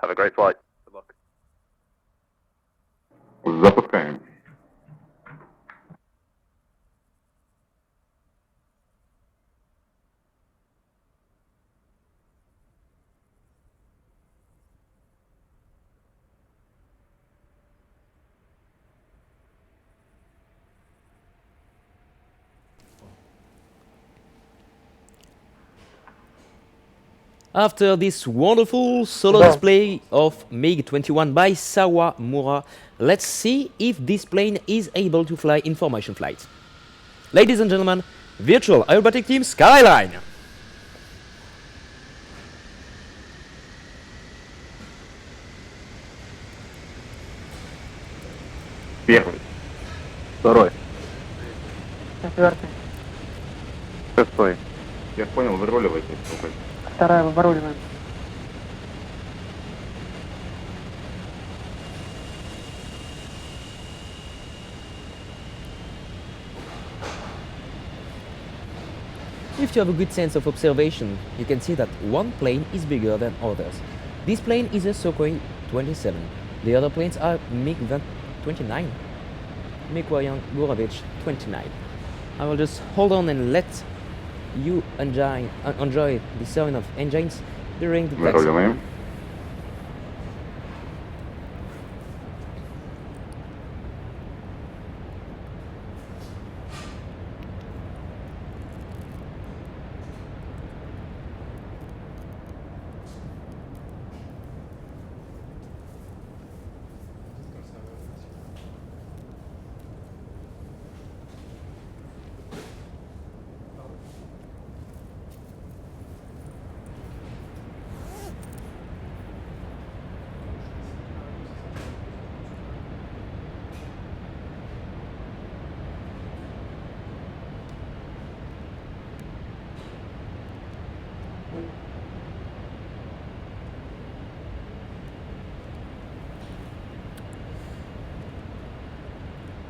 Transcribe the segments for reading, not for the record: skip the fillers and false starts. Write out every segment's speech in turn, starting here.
Have a great flight. Good luck. Запускаем. After this wonderful solo display of MiG-21 by Sawamura, let's see if this plane is able to fly in formation flight. Ladies and gentlemen, virtual aerobatic team Skyline! Первый. Второй. Четвертый. Шестой. Я понял, выруливайте. Вторая, выруливаем. If you have a good sense of observation, you can see that one plane is bigger than others. This plane is a Sukhoi 27. The other planes are MiG-29. Mikoyan-Gurevich 29. I will just hold on and let you enjoy the sound of engines during the taxi. Выруливаем.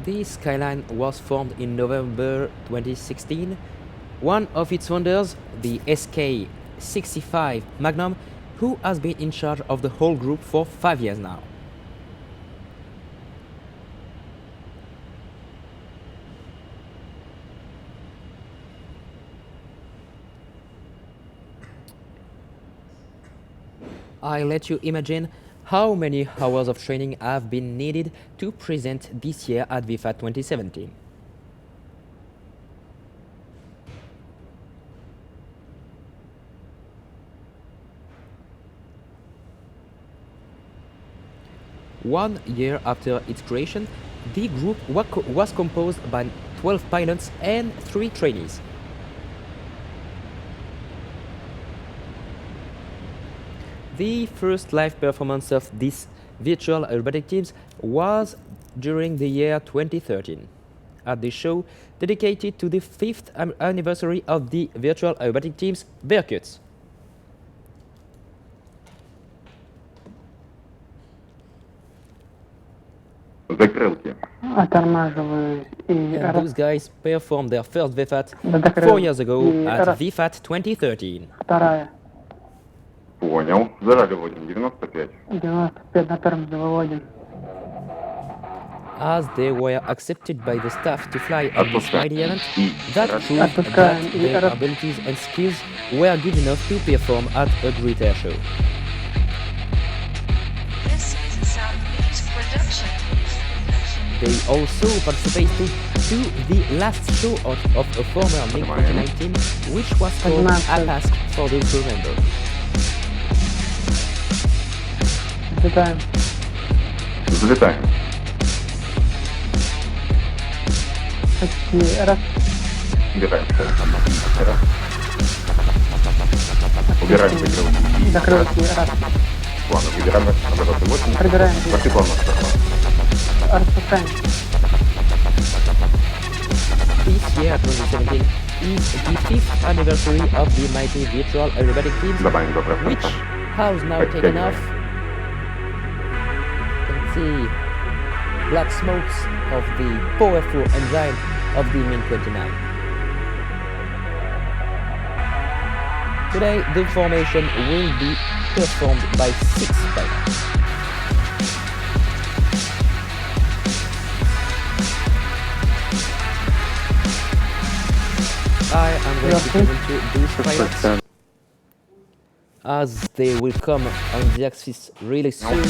The Skyline was formed in November 2016. One of its founders, the SK-65 Magnum, who has been in charge of the whole group for 5 years now. I let you imagine how many hours of training have been needed to present this year at VFAT 2017. One year after its creation, the group was composed by 12 pilots and 3 trainees. The first live performance of these virtual aerobatic teams was during the year 2013 at the show dedicated to the 5th anniversary of the virtual aerobatic teams VFAT. Закрылки. Оттормаживаю и And those guys performed their first VFAT Закрыл 4 years ago и at VFAT 2013. вторая. Понял. Зажали вводим. 95. 95 на тормозе выводим. As they were accepted by the staff to fly at this Friday event, that proved that Отпускаем и their abilities and skills were good enough to perform at a great air show. This is a Sound Beats production. They also participated to the last show of a former MiG-29 team, which was called APASC for those who remember. Взлетаем. Взлетаем. Почти. Раз. Убираем. Раз. Убираем закрылки. Закрылки. Раз. Ладно, выбираем обороты 8. Прибираем. Пошли плавно. Распускаем. This year, 2017, is the 5th anniversary of the mighty virtual aerobatic teams, Добавим 2%. which has now taken off. You can see black smokes of the powerful engine of the MiG-29. Today, the formation will be performed by 6 pilots. I am going to present you these pilots as they will come on the axis really soon.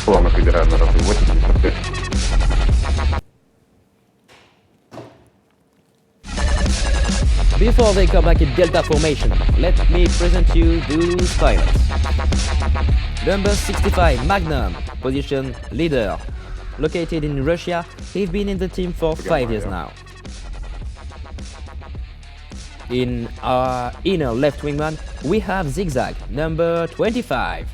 Плавно прибираем на ровный 85. Before they come back in Delta formation, let me present you those pilots. Number 65, Magnum, position leader. Located in Russia, he's been in the team for 5 years now. In our inner left wingman, we have Zigzag, number 25.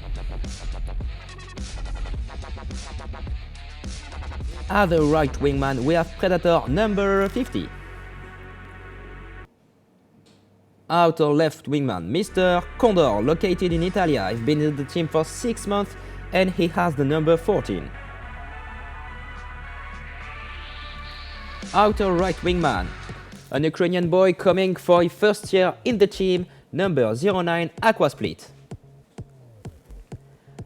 Other right wingman, we have Predator, number 50. Outer left wingman, Mr. Condor, located in Italy. He's been in the team for 6 months and he has the number 14. Outer right wingman, an Ukrainian boy coming for his first year in the team, number 09, Aquasplit.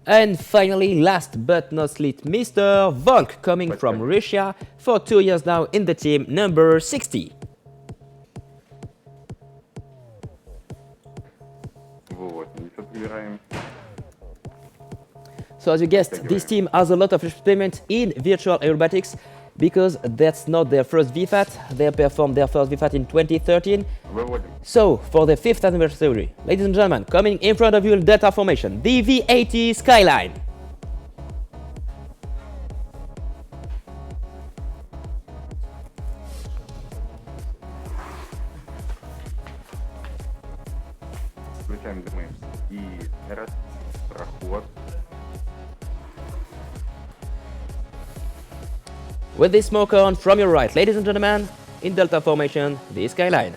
And finally, last but not least, Mr. Volk, coming from Russia for 2 years now in the team, number 60. Вот, 70 прибираем. So as you guessed, this team has a lot of experience in virtual aerobatics because that's not their first VFAT. They performed their first VFAT in 2013. Выводим. So, for the 5th anniversary, ladies and gentlemen, coming in front of you in Delta formation, the VFAT Skyline. Включаем дымы. И раз, проход. With the smoke on from your right, ladies and gentlemen, in Delta formation, the Skyline.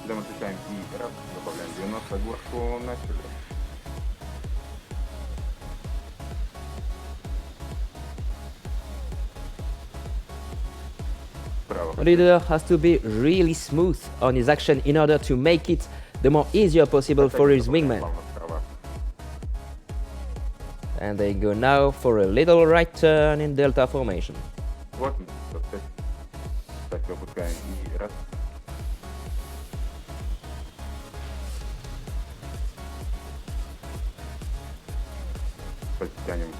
Дым отключаем. И раз, добавляем 90, горку начали. Право. Leader has to be really smooth on his action in order to make it the more easier possible for his wingman. Плавно справа. And they go now for a little right turn in Delta formation. Вот, 105. Так, выпускаем. И раз. Подтянем.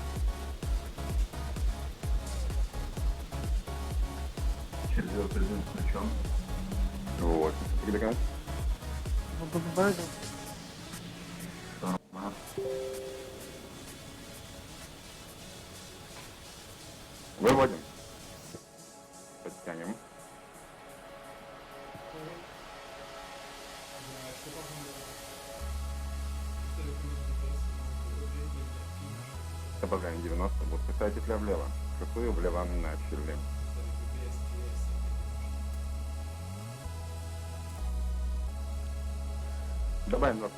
Вот, прибегаем. Выводим. Подтянем. Добавляем 90. Вот пустая петля влево. Шестую влево начали. Добавим 20%,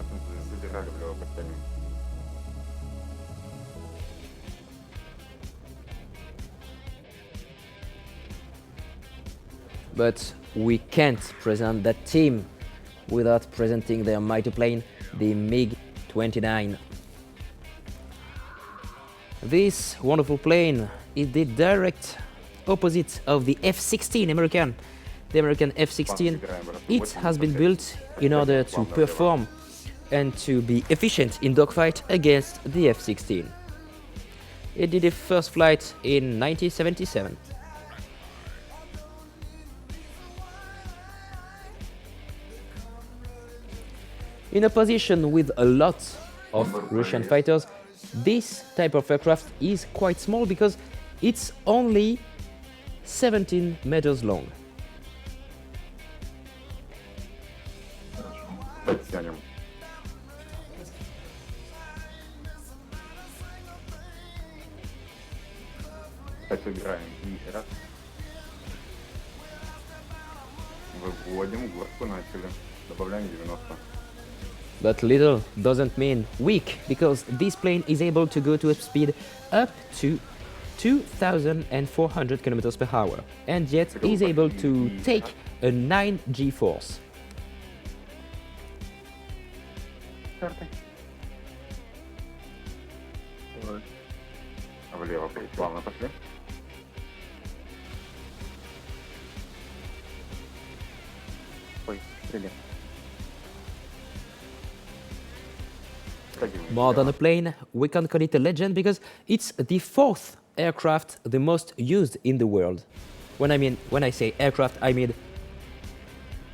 задержали влево, подтянем. But we can't present that team without presenting their mighty plane, the MiG-29. This wonderful plane is the direct opposite of the F-16 American. The American F-16, it has been built in order to perform and to be efficient in dogfight against the F-16. It did its first flight in 1977. In a position with a lot of Russian fighters, this type of aircraft is quite small because it's only 17 meters long. Подтянем. Так, выбираем. И раз. Выводим, горку начали. Добавляем 90. But little doesn't mean weak, because this plane is able to go to a speed up to 2,400 kilometers per hour, and yet is able to take a 9 G-force. 30. Влево плавно пошли. Ой, стрелять. More than a plane, we can call it a legend because it's the fourth aircraft the most used in the world. When I say aircraft, I mean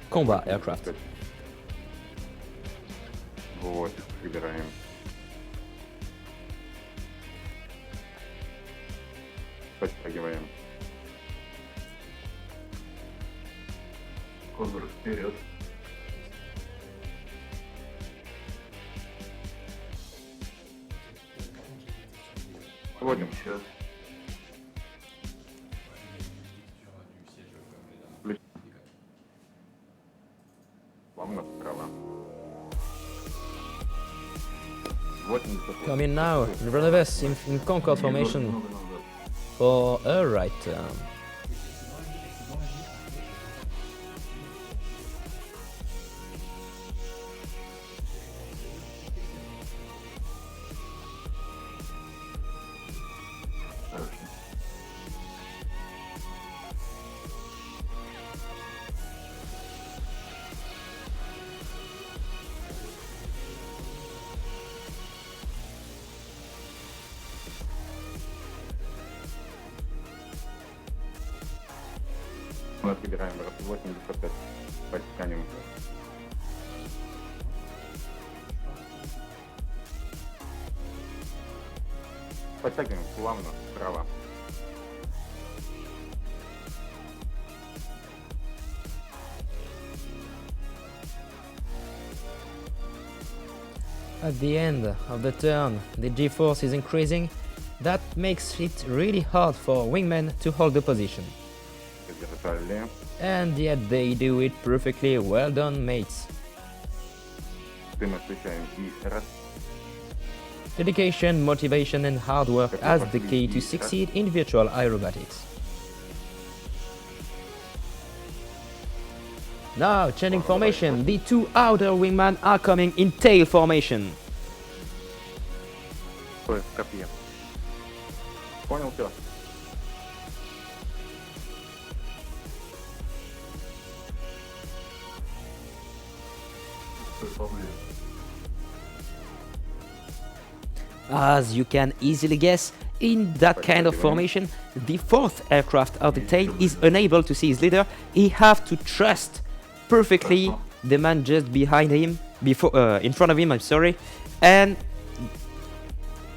combat aircraft. Вот, собираем. Подтягиваем. Контур вперед. Вводим. Плавно вправо. 80. Come in now, Reneves in Concorde formation for a right turn. Мы отбираем 85, подтянем. Подтягиваем плавно вправо. At the end of the turn, the G-force is increasing. That makes it really hard for wingmen to hold the position. Задержали. And yet they do it perfectly. Well done, mates. Дым отключаем и раз. Dedication, motivation and hard work as the key to succeed in virtual aerobatics. Now, changing formation, the two outer wingmen are coming in tail formation. Стой, копье. Понял все. As you can easily guess, in that kind of formation, the fourth aircraft of the tail is unable to see his leader. He have to trust perfectly the man just behind him, in front of him, I'm sorry. And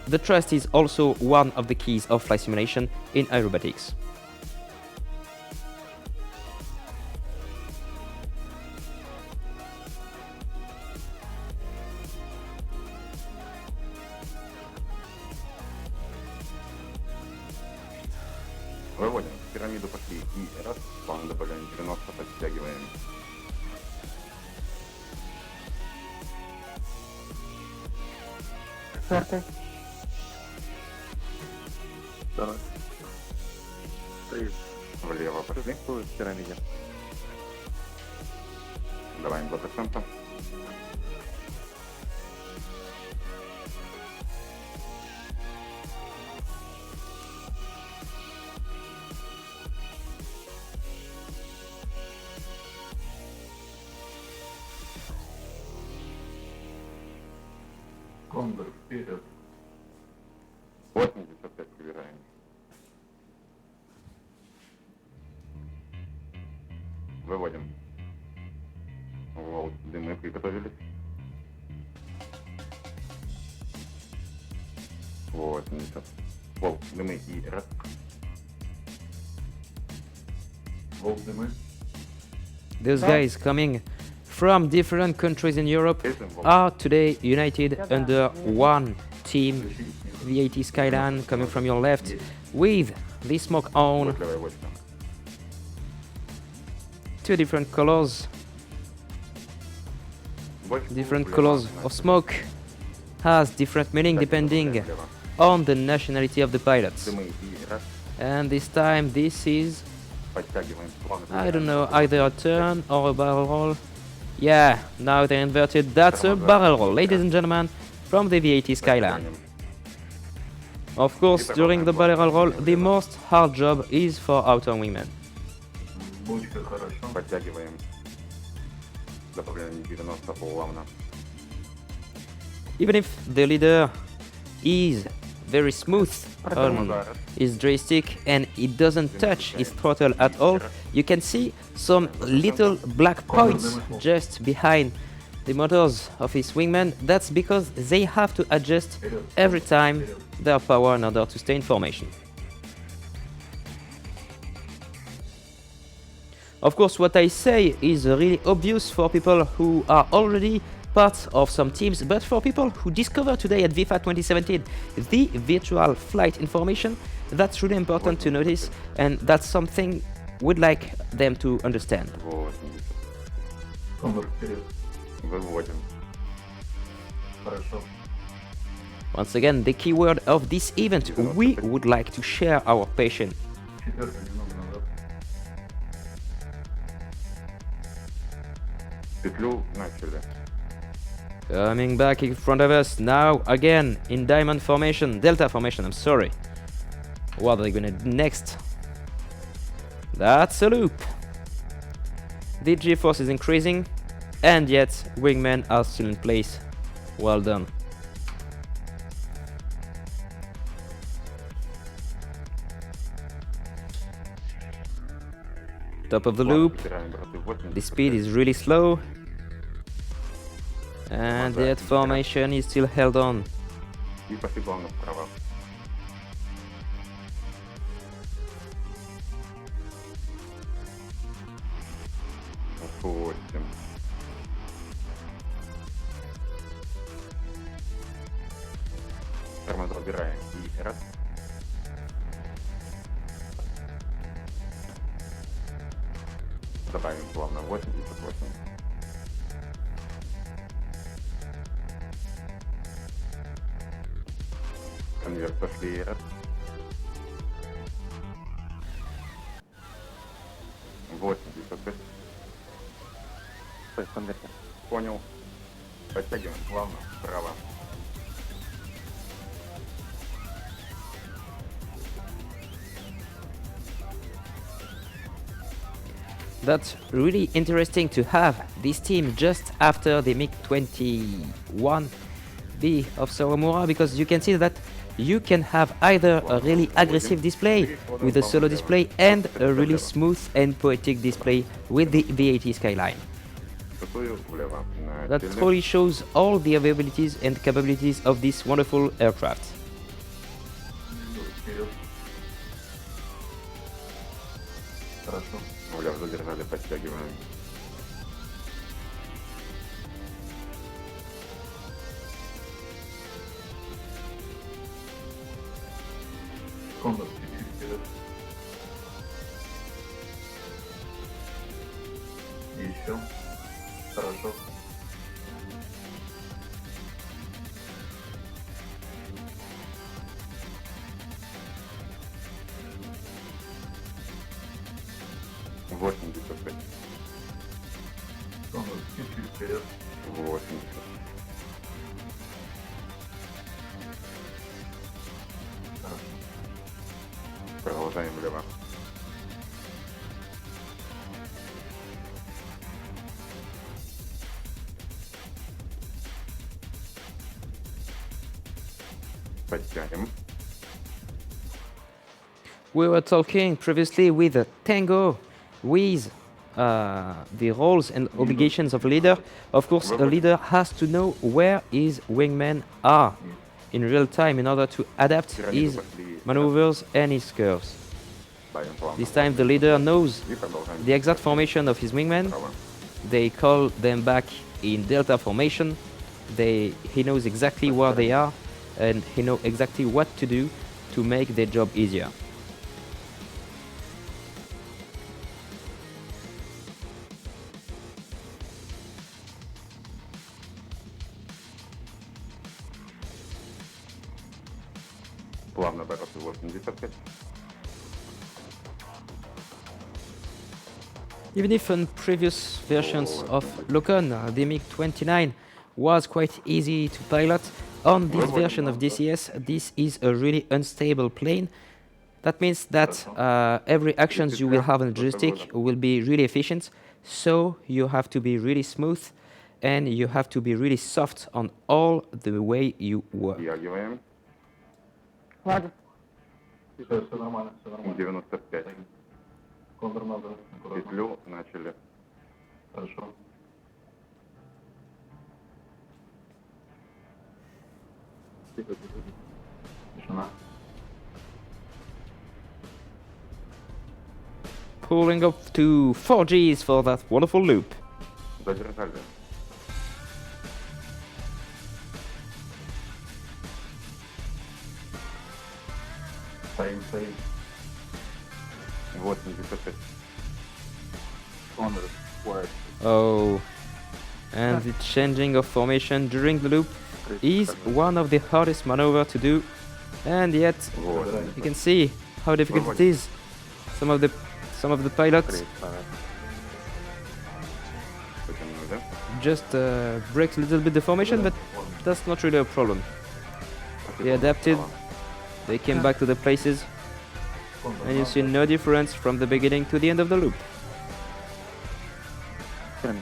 the trust is also one of the keys of flight simulation in aerobatics. Выводим. В пирамиду пошли. И раз. Плавно добавляем 90, подтягиваем. Четвертый. Давай. Влево пошли. В пирамиде. Давай 2%. Кондор вперед. 85 выбираем. Выводим. Вот, дымы приготовились. 80. Волк, дымы и раз. Волк, дымы. Those guys coming from different countries in Europe are today united under one team. VFAT Skyline coming from your left with the smoke on, Вот левая войска. two different colors. Бочку Different влево, colors значит, of smoke has different meaning так, depending влево. on the nationality of the pilots. Дымы и раз, And this time this is, подтягиваем плавно. I don't выбираем know, напротив. either a turn or a barrel roll. Yeah, now they're inverted. That's a barrel roll, ladies and gentlemen, from the VAT Skyline. Подтягиваем. Of course, during the barrel roll, the most hard job is for outer wingmen. Бочка хорошо. Подтягиваем. Добавляем 90 плавно. Even if the leader is very smooth on his joystick and it doesn't touch his throttle at all, you can see some little black points just behind the motors of his wingman. That's because they have to adjust every time their power in order to stay in formation. Of course, what I say is really obvious for people who are already part of some teams, but for people who discover today at VFAT 2017 the virtual flight information, that's really important to notice, and that's something we'd like them to understand. 80. Кондор вперед. Выводим. Хорошо. Once again, the keyword of this event, we would like to share our passion. Четвертый немного назад. Петлю начали. Coming back in front of us now again in diamond formation, delta formation, I'm sorry. What are they gonna do next? That's a loop. The G-force is increasing and yet wingmen are still in place. Well done. Top of the loop. Выбираем обороты 80. The speed is really slow. And that formation is still held on. И пошли плавно вправо. Восемь. Тормоза убираем. И раз. Добавим плавно 88. Конверт пошли раз. 85. Стой, конвертер. Понял. Подтягиваем плавно вправо. That's really interesting to have this team just after the MiG-21B of Sawamura, because you can see that you can have either a really aggressive display with a solo display and a really smooth and poetic display with the VAT Skyline. Шутую влево. На That пиле. truly shows all the availabilities and capabilities of this wonderful aircraft. Вперед. Хорошо. Влево задержали, подтягиваем. Кондор чуть-чуть вперед. Еще. Хорошо. Восемьдесят 5. Кондор чуть-чуть вперед. 80. Хорошо. Продолжаем влево. Подтянем. We were talking previously with Tango with the roles and obligations of a leader. Of course, a leader has to know where his wingmen are in real time in order to adapt his maneuvers and his curves. Ставим плавно. This time the leader knows И продолжаем. the exact formation of his wingmen. Вправо. They call them back in delta formation. He knows exactly where they are and he knows exactly what to do to make their job easier. Плавно бороться 85. Even if on previous versions of Locon, the MiG-29 was quite easy to pilot, on this version of DCS, this is a really unstable plane. That means that every actions you will have on the joystick will be really efficient, so you have to be really smooth and you have to be really soft on all the way you work. Втягиваем. Ладно. Все нормально, все нормально. 95. Кондор надо аккуратно. Петлю начали. Хорошо. Тихо, тихо, тихо. Тишина. Pulling up to 4Gs for that wonderful loop. Задержали. Стоим, стоим. 85. Кондор, quiet. Oh, and the changing of formation during the loop is one of the hardest maneuver to do, and yet Вот. you can see how difficult it is. Some of the pilots Потянули. just breaks a little bit the formation, but that's not really a problem. They adapted, they came back to the places, Кондор and you see no difference from the beginning to the end of the loop. Хорошо.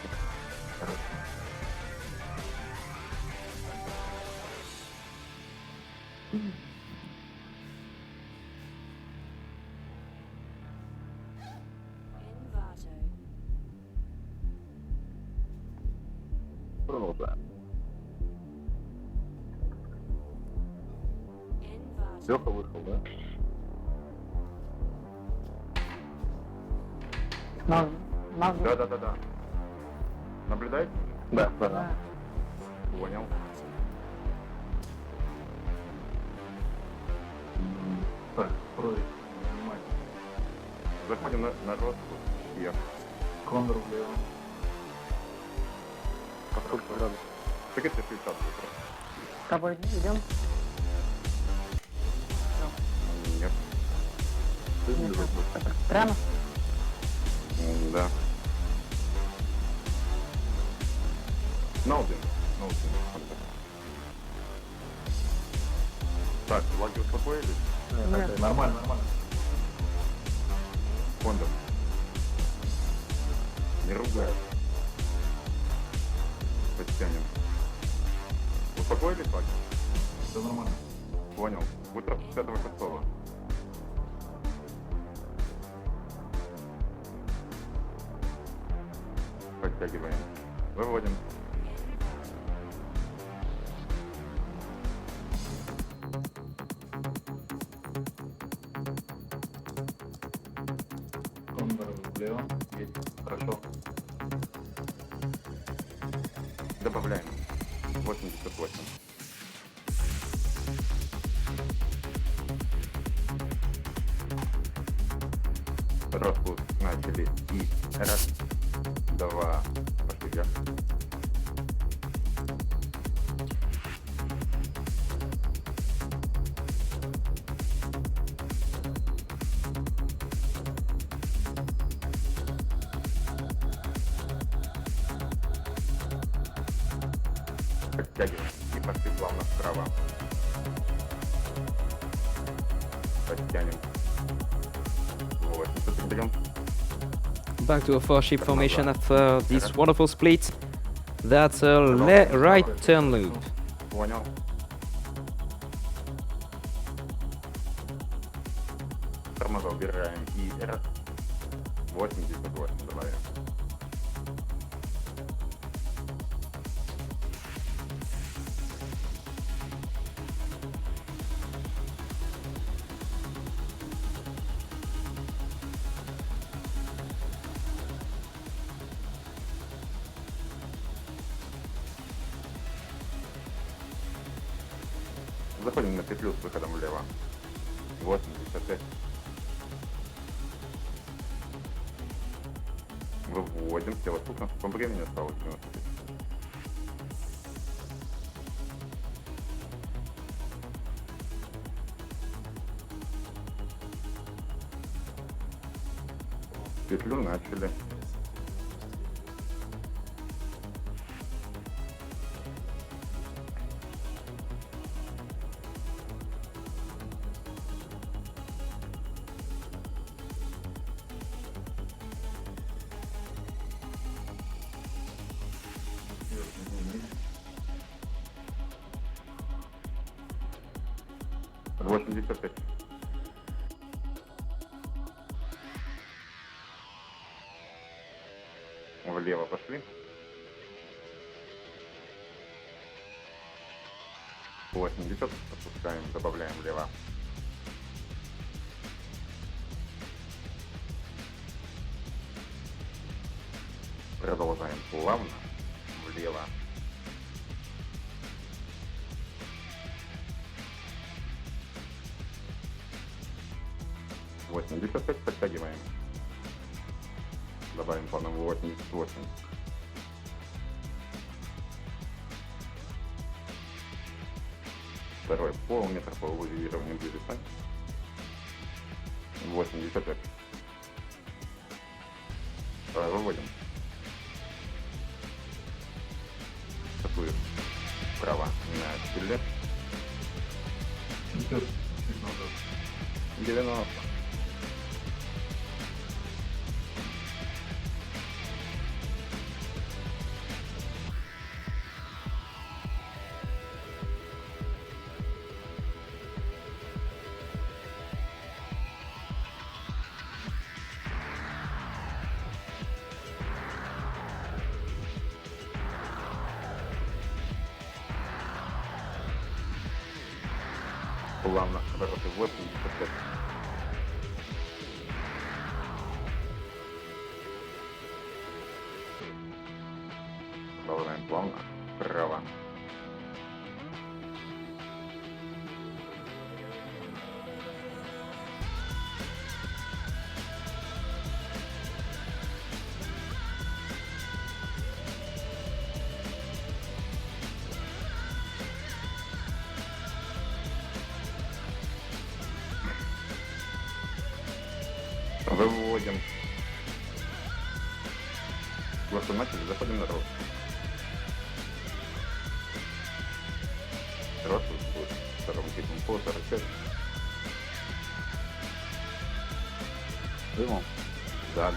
Продолжаем. Леха вышел, да? Нас Да. Наблюдаете? Да. Понял. Так, строй. Внимательно. Заходим на рост. Вверх. Кондор влево. По сколько градусов? Так это 60 будет. с тобой идем. Нет. Прямо. Да. Ноутин. Так, лаги успокоились? Нет. Нормально. Кондор. Не ругай. Подтянем. Успокоились лаги? Все нормально. Понял. Утро 56-го. Подтягиваем. Выводим. Кондор влево. Есть. Хорошо. Добавляем. 88. Распуск начали. И раз, два, пошли вверх. Подтягиваем. И пошли плавно вправо. Подтянем. 80 берем. Back to a 4-ship formation after this wonderful split. That's a right turn loop. Понял. Тормоза убираем. И раз. 88 добавим. Заходим на петлю с выходом влево. 85. Выводим. Тело сколько по времени осталось? 90. Петлю начали. Вниз. 85. Влево пошли. 80. Опускаем, добавляем влево. Продолжаем плавно влево. Восемьдесят пять, подтягиваем. Добавим плавно 88. Второй полметра по урегулированию движется. 85. Выводим. Такую вправо на стиле. Идет чуть назад. 90. Плавно обороты 85. Продолжаем плавно вправо. Выводим. Вот начали, заходим на рост. Рост будет вторым типом по 45. Дымом. Да, мы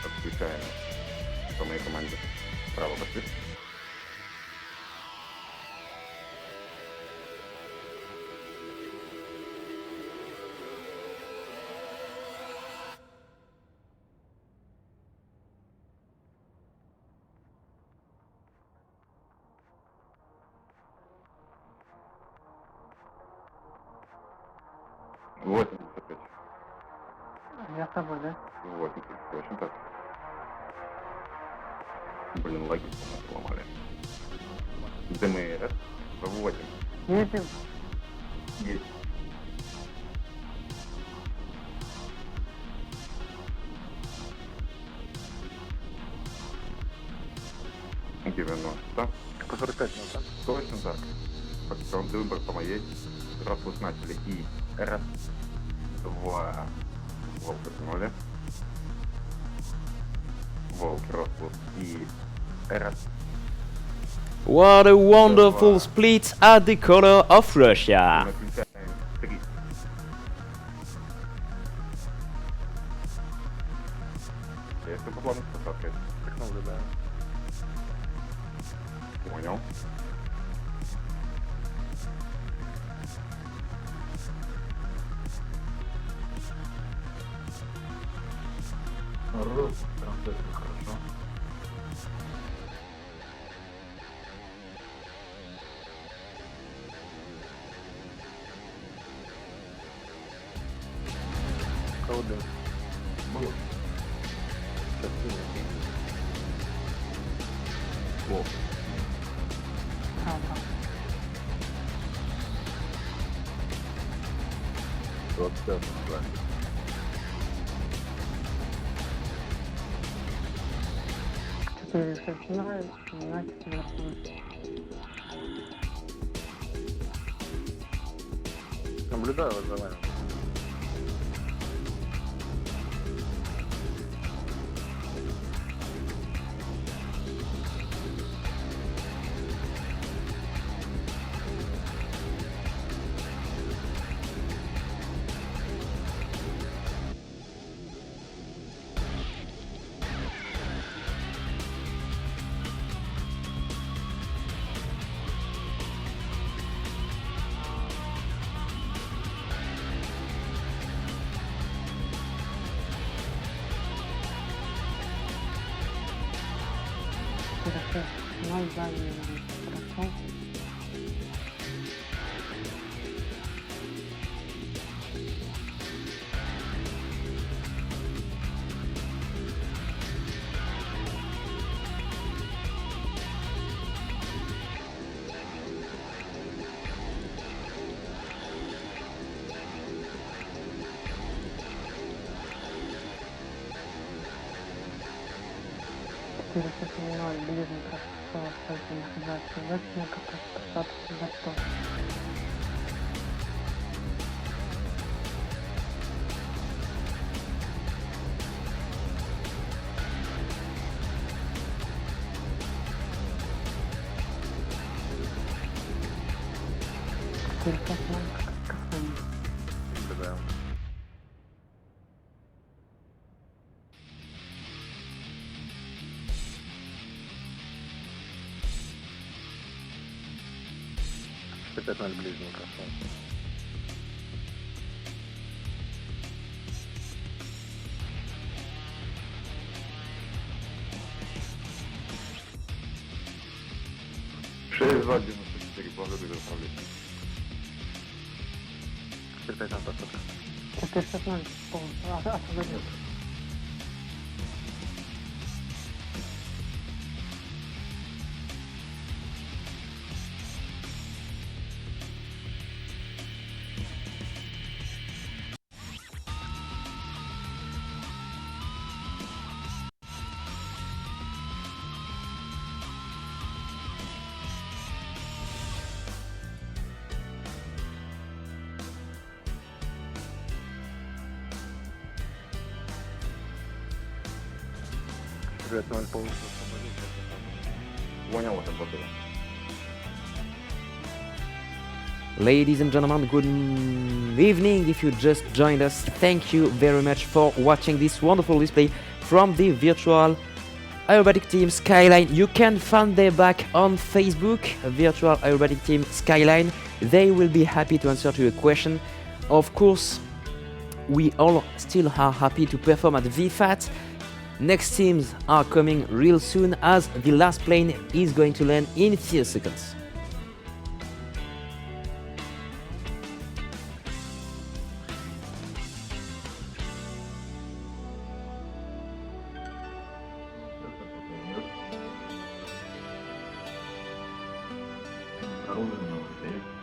отключаем по моей команде. Право пошли. Вот, 85. Я с тобой, да? 80. Очень так. Блин, лаги сломали. ДМР. Выводим. Едем. Есть. По 45 назад. Точно так. Потом выбор по моей. Раз вот начали и раз, два. Волк потянули. Волк, раз вот и раз. What a wonderful split at the corner of Russia. Наключаем 3. Я все по плану посадкой. Так наблюдаю. Понял. Рост. Трансляция хорошо. Колды. Было. Волк. Ага. 25 назад. Четыре начинаю, начинать телефон. Наблюдаю вот за вами. Professional daje pracą. Professional ближний красота, поэтому называется верхняя красота, готов. Professional какафония. Наблюдаем. Специально ближний красота. Шесть, два, 94, благодарю за управление. Специально посадка. 416 полностью. Освободил. Специально полностью освободился. Понял, вот это. Ladies and gentlemen, good evening. If you just joined us, thank you very much for watching this wonderful display from the virtual aerobatic team Skyline. You can find them back on Facebook, virtual aerobatic team Skyline. They will be happy to answer to your question. Of course, we all still are happy to perform at VFAT. Next teams are coming real soon as the last plane is going to land in few seconds. Оружие на 6.